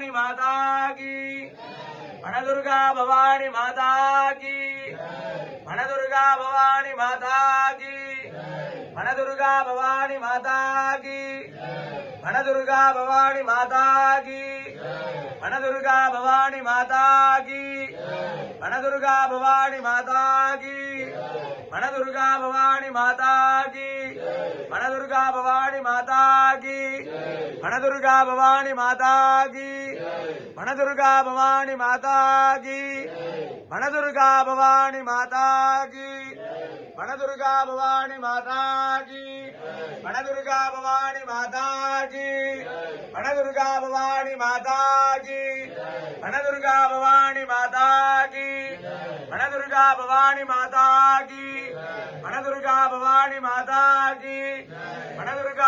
भवानी माता की वनदुर्गा भवानी माता की वनदुर्गा भवानी माता की वनदुर्गा भवानी माता की वनदुर्गा भवानी माता की वनदुर्गा भवानी माता की वनदुर्गा भवानी माता की वनदुर्गा भवानी माता की वनदुर्गा भवानी माता की वनदुर्गा भवानी माता की वनदुर्गा भवानी माता की वनदुर्गा भवानी माता की वनदुर्गा भवानी माता की वनदुर्गा भवानी माता की वनदुर्गा भवानी माता की वनदुर्गा भवानी माता की वनदुर्गा भवानी माता की वनदुर्गा भवानी माता की वनदुर्गा